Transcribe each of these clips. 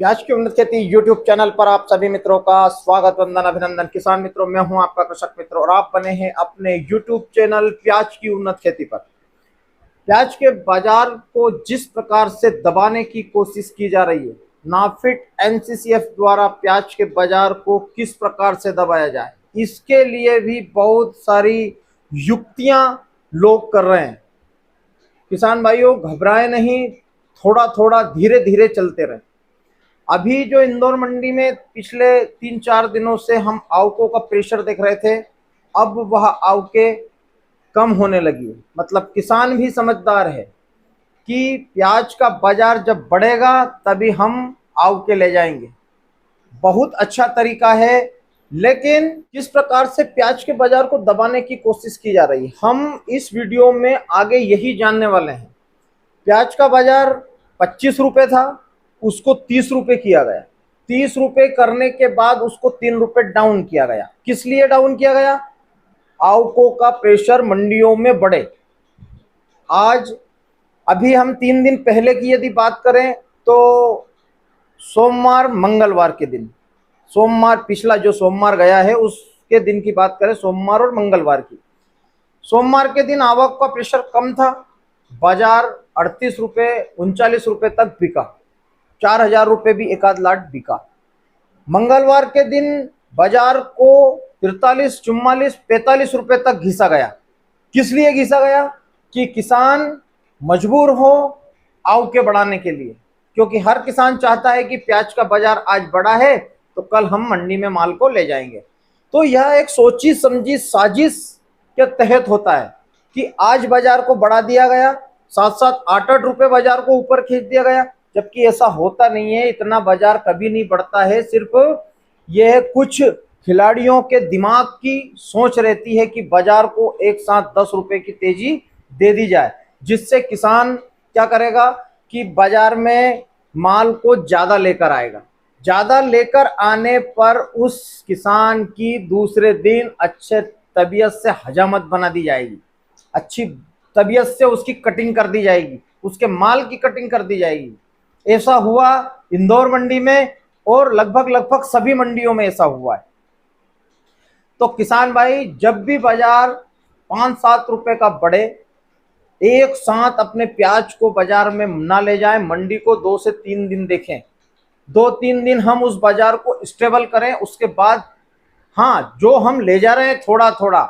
प्याज की उन्नत खेती यूट्यूब चैनल पर आप सभी मित्रों का स्वागत, वंदन, अभिनंदन। किसान मित्रों, मैं हूं आपका कृषक मित्र और आप बने हैं अपने यूट्यूब चैनल प्याज की उन्नत खेती पर। प्याज के बाजार को जिस प्रकार से दबाने की कोशिश की जा रही है, नाफिड एनसीसीएफ द्वारा प्याज के बाजार को किस प्रकार से दबाया जाए, इसके लिए भी बहुत सारी युक्तियां लोग कर रहे हैं। किसान भाइयों, घबराए नहीं, थोड़ा थोड़ा धीरे धीरे चलते रहे। अभी जो इंदौर मंडी में पिछले 3-4 दिनों से हम आवकों का प्रेशर देख रहे थे, अब वह आवके कम होने लगी है। मतलब किसान भी समझदार है कि प्याज का बाजार जब बढ़ेगा तभी हम आवके ले जाएंगे। बहुत अच्छा तरीका है, लेकिन किस प्रकार से प्याज के बाजार को दबाने की कोशिश की जा रही है, हम इस वीडियो में आगे यही जानने वाले हैं। प्याज का बाजार 25 रुपये था, उसको 30 रुपये किया गया। 30 रुपये करने के बाद उसको 3 रुपये डाउन किया गया। किस लिए डाउन किया गया? आवकों का प्रेशर मंडियों में बढ़े। आज अभी हम 3 दिन पहले की यदि बात करें तो सोमवार मंगलवार के दिन, सोमवार पिछला जो सोमवार गया है उसके दिन की बात करें, सोमवार और मंगलवार की। सोमवार के दिन आवक का प्रेशर कम था, बाजार 38 रुपये 39 रुपये तक बिका, 4,000 रुपये भी एक आध लाट बिका। मंगलवार के दिन बाजार को 43, 44, 45 रुपये तक घिसा गया। किस लिए घिसा गया? कि किसान मजबूर हो आवके बढ़ाने के लिए, क्योंकि हर किसान चाहता है कि प्याज का बाजार आज बढ़ा है तो कल हम मंडी में माल को ले जाएंगे। तो यह एक सोची समझी साजिश के तहत होता है कि आज बाजार को बढ़ा दिया गया, 7-7, 8-8 रुपये बाजार को ऊपर खींच दिया गया, जबकि ऐसा होता नहीं है। इतना बाजार कभी नहीं बढ़ता है। सिर्फ यह कुछ खिलाड़ियों के दिमाग की सोच रहती है कि बाजार को एक साथ 10 रुपये की तेजी दे दी जाए, जिससे किसान क्या करेगा कि बाजार में माल को ज्यादा लेकर आएगा। ज्यादा लेकर आने पर उस किसान की दूसरे दिन अच्छे तबीयत से हजामत बना दी जाएगी, अच्छी तबीयत से उसकी कटिंग कर दी जाएगी, उसके माल की कटिंग कर दी जाएगी। ऐसा हुआ इंदौर मंडी में और लगभग सभी मंडियों में ऐसा हुआ है। तो किसान भाई, जब भी बाजार 5-7 रुपए का बढ़े, एक साथ अपने प्याज को बाजार में ना ले जाएं, मंडी को 2 से 3 दिन देखें। 2-3 दिन हम उस बाजार को स्टेबल करें, उसके बाद हाँ, जो हम ले जा रहे हैं थोड़ा थोड़ा,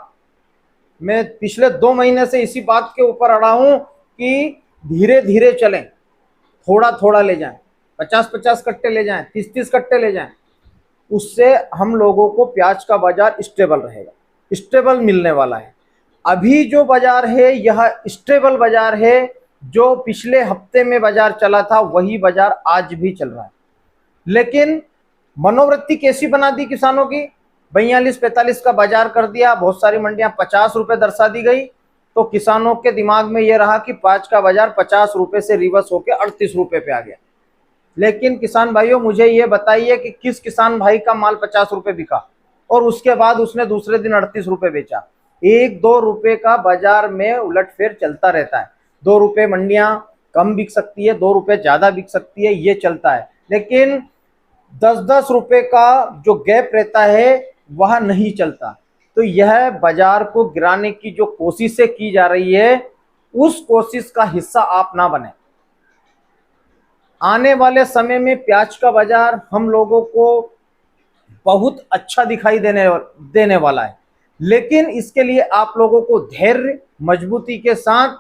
मैं पिछले 2 महीने से इसी बात के ऊपर अड़ा हूं कि धीरे धीरे चलें, थोड़ा थोड़ा ले जाएं, 50-50 कट्टे ले जाएं, 30-30 कट्टे ले जाएं। उससे हम लोगों को प्याज का बाजार स्टेबल रहेगा, स्टेबल मिलने वाला है। अभी जो बाजार है यह स्टेबल बाजार है। जो पिछले हफ्ते में बाजार चला था वही बाजार आज भी चल रहा है। लेकिन मनोवृत्ति कैसी बना दी किसानों की? 42-45 का बाजार कर दिया, बहुत सारी मंडियां 50 रुपए दर्शा दी गई, तो किसानों के दिमाग में यह रहा कि प्याज का बाजार 50 रुपए से रिवर्स होकर 38 रुपए पे आ गया। लेकिन किसान भाइयों, मुझे ये बताइए कि किस किसान भाई का माल 50 रुपए बिका और उसके बाद उसने दूसरे दिन 38 रुपए बेचा? 1-2 रुपए का बाजार में उलटफेर चलता रहता है। 2 रुपए मंडियां कम बिक सकती है, 2 रुपए ज्यादा बिक सकती है, ये चलता है। लेकिन 10-10 रुपए का जो गैप रहता है वह नहीं चलता। तो यह बाजार को गिराने की जो कोशिशें की जा रही है, उस कोशिश का हिस्सा आप ना बने। आने वाले समय में प्याज का बाजार हम लोगों को बहुत अच्छा दिखाई देने वाला है, लेकिन इसके लिए आप लोगों को धैर्य, मजबूती के साथ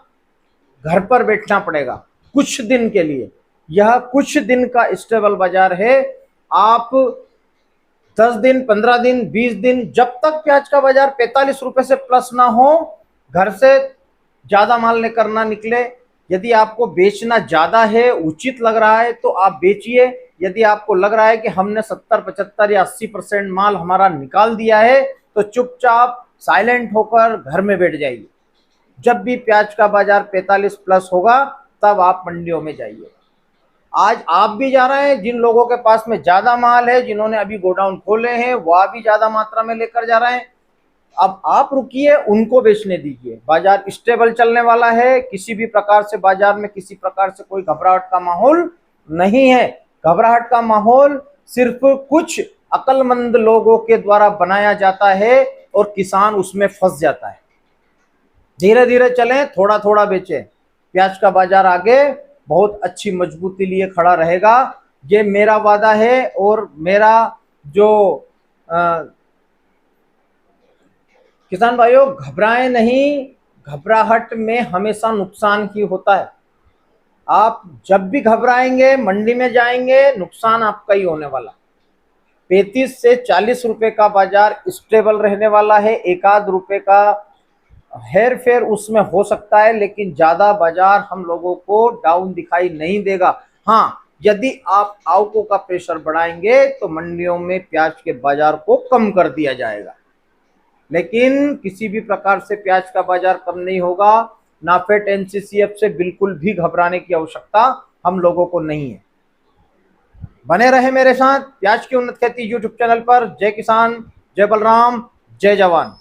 घर पर बैठना पड़ेगा कुछ दिन के लिए। यह कुछ दिन का स्टेबल बाजार है। आप 10 दिन, 15 दिन, 20 दिन, जब तक प्याज का बाजार 45 रुपए से प्लस ना हो, घर से ज्यादा माल लेकर ना निकले। यदि आपको बेचना ज्यादा है, उचित लग रहा है तो आप बेचिए। यदि आपको लग रहा है कि हमने 70, 75 या 80% माल हमारा निकाल दिया है, तो चुपचाप साइलेंट होकर घर में बैठ जाइए। जब भी प्याज का बाजार 45 प्लस होगा तब आप मंडियों में जाइए। आज आप भी जा रहे हैं, जिन लोगों के पास में ज्यादा माल है, जिन्होंने अभी गोडाउन खोले हैं, वह भी ज्यादा मात्रा में लेकर जा रहे हैं। अब आप रुकिए, उनको बेचने दीजिए। बाजार स्टेबल चलने वाला है, किसी भी प्रकार से बाजार में किसी प्रकार से कोई घबराहट का माहौल नहीं है। घबराहट का माहौल सिर्फ कुछ अक्लमंद लोगों के द्वारा बनाया जाता है और किसान उसमें फंस जाता है। धीरे धीरे चलें, थोड़ा थोड़ा बेचें। प्याज का बाजार आगे बहुत अच्छी मजबूती लिए खड़ा रहेगा, ये मेरा वादा है। और मेरा जो किसान भाइयों, घबराएं नहीं, घबराहट में हमेशा नुकसान ही होता है। आप जब भी घबराएंगे, मंडी में जाएंगे, नुकसान आपका ही होने वाला। 35 से 40 रुपए का बाजार स्टेबल रहने वाला है। एक आध रुपए का हेर फेर उसमें हो सकता है, लेकिन ज्यादा बाजार हम लोगों को डाउन दिखाई नहीं देगा। हाँ, यदि आप आवकों का प्रेशर बढ़ाएंगे तो मंडियों में प्याज के बाजार को कम कर दिया जाएगा, लेकिन किसी भी प्रकार से प्याज का बाजार कम नहीं होगा। नाफेड एनसीसीएफ से बिल्कुल भी घबराने की आवश्यकता हम लोगों को नहीं है। बने रहे मेरे साथ प्याज की उन्नत खेती यूट्यूब चैनल पर। जय किसान, जय बलराम, जय जवान।